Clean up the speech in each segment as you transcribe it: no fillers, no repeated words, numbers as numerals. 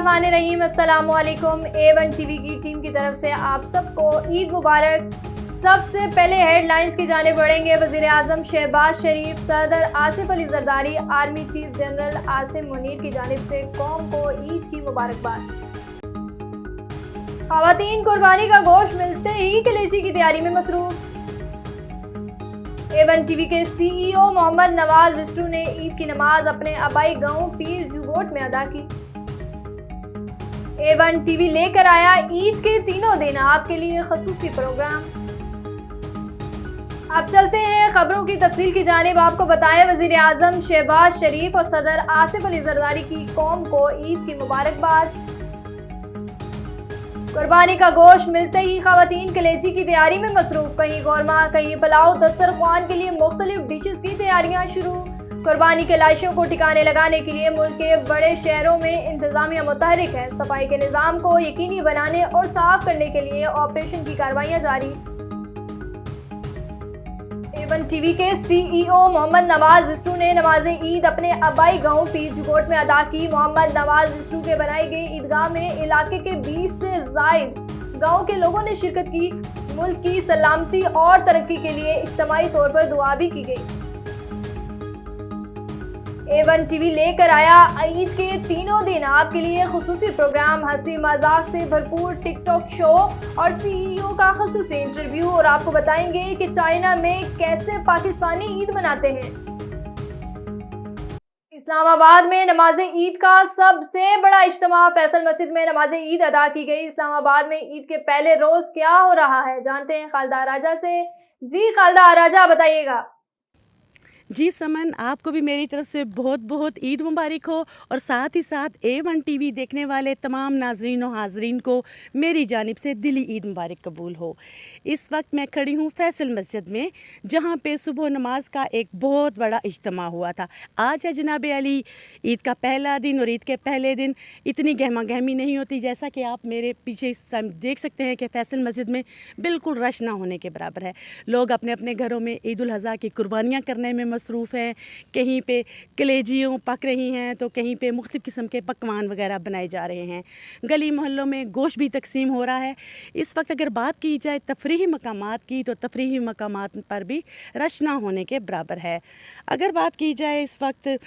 बिस्मिल्लाहिर्रहमानिर्रहीम। अस्सलाम वालेकुम। A1 टीवी की टीम की तरफ से आप सबको ईद मुबारक। सबसे पहले हेडलाइंस की जानिब बढ़ेंगे। वज़ीर आज़म शहबाज शरीफ, सदर Asif Ali Zardari, army chief general Asim Munir की जानिब से कौम को ईद की मुबारकबाद। ख़वातीन कुर्बानी का गोश्त मिलते ही कलेजी की तैयारी में मसरूफ। A1 टीवी के CEO मोहम्मद नवाज विस्टू ने ईद की नमाज अपने आबाई गांव पीर जुगोट में अदा की। A1 टीवी लेकर आया ईद के तीनों दिन आपके लिए खसूसी प्रोग्राम। अब चलते हैं खबरों की तफसील की जानिब। आपको बताएं, वज़ीर आज़म शहबाज शरीफ और सदर आसिफ अली जरदारी की कौम को ईद की मुबारकबाद। कुर्बानी का गोश्त मिलते ही ख़वातीन कलेजी की तैयारी में मसरूफ। कहीं कौरमा, कहीं पुलाव, दस्तरख्वान के लिए मुख्तलिफ डिशेस की तैयारियां शुरू। कुर्बानी के लाशों को ठिकाने लगाने के लिए मुल्क के बड़े शहरों में इंतजामिया मुतहरिक है। सफाई के निज़ाम को यकीनी बनाने और साफ करने के लिए ऑपरेशन की कार्रवाइयां जारी। A1 टीवी के CEO मोहम्मद नवाज विस्टू ने नमाज ईद अपने आबाई गांव पीर जुगोट में अदा की। मोहम्मद नवाज विस्टू के बनाई गई ईदगाह में इलाके के 20 से जायद गांव के लोगों ने शिरकत की। मुल्क की सलामती और तरक्की के लिए इज्तिमाई तौर पर दुआ भी की गई। A1 टीवी लेकर आया ईद के तीनों दिन आपके लिए खुसूसी प्रोग्राम। हंसी मजाक से भरपूर टिकटॉक शो और CEO का खुसूसी इंटरव्यू। और आपको बताएंगे कि चाइना में कैसे पाकिस्तानी ईद मनाते हैं। इस्लामाबाद में नमाज ईद का सबसे बड़ा इज्तिमा। फैसल मस्जिद में नमाज ईद अदा की गई। इस्लामाबाद में ईद के पहले रोज क्या हो रहा है, जानते हैं खालिदा आराजा से। जी खालिदा आराजा, बताइएगा। जी समन, आपको भी मेरी तरफ से बहुत बहुत ईद मुबारक हो और साथ ही साथ A1 टीवी देखने वाले तमाम नाजरीन और हाजरीन को मेरी जानिब से दिली ईद मुबारक कबूल हो। इस वक्त मैं खड़ी हूँ फैसल मस्जिद में, जहाँ पे सुबह नमाज का एक बहुत बड़ा इज्तिमा हुआ था। आज है जनाब अली ईद का पहला दिन, और ईद के पहले दिन इतनी गहमा गहमी नहीं होती। जैसा कि आप मेरे पीछे इस टाइम देख सकते हैं कि फैसल मस्जिद में बिल्कुल रश ना होने के बराबर है। लोग अपने अपने घरों में ईद उल अज़हा की कुर्बानियाँ करने में मसरूफ़ हैं। कहीं पे कलेजियों पक रही हैं, तो कहीं पे मुख्तलिफ़ किस्म के पकवान वगैरह बनाए जा रहे हैं। गली मोहल्लों में गोश्त भी तकसीम हो रहा है। इस वक्त अगर बात की जाए तफरीही मकामात की, तो तफरीही मकामात पर भी रश ना होने के बराबर है। अगर बात की जाए इस वक्त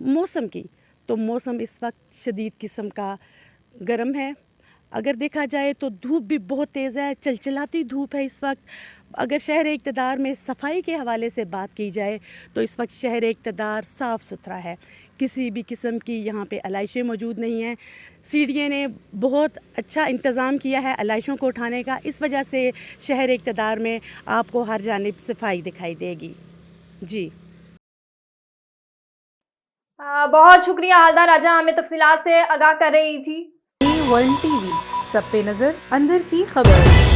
मौसम की, तो मौसम इस वक्त शदीद किस्म का गर्म है। अगर देखा जाए तो धूप भी बहुत तेज़ है, चलचलाती धूप है इस वक्त। अगर शहर इक़्तिदार में सफाई के हवाले से बात की जाए, तो इस वक्त शहर इक़्तिदार साफ़ सुथरा है। किसी भी किस्म की यहाँ पे आलाइशें मौजूद नहीं हैं। सीडीए ने बहुत अच्छा इंतज़ाम किया है आलाइशों को उठाने का। इस वजह से शहर इक़्तिदार में आपको हर जानिब सफाई दिखाई देगी। जी बहुत शुक्रिया हालदा राजा, हमें तफसीलात से आगाह कर रही थी। A1 टीवी, सब पे नजर, अंदर की खबर।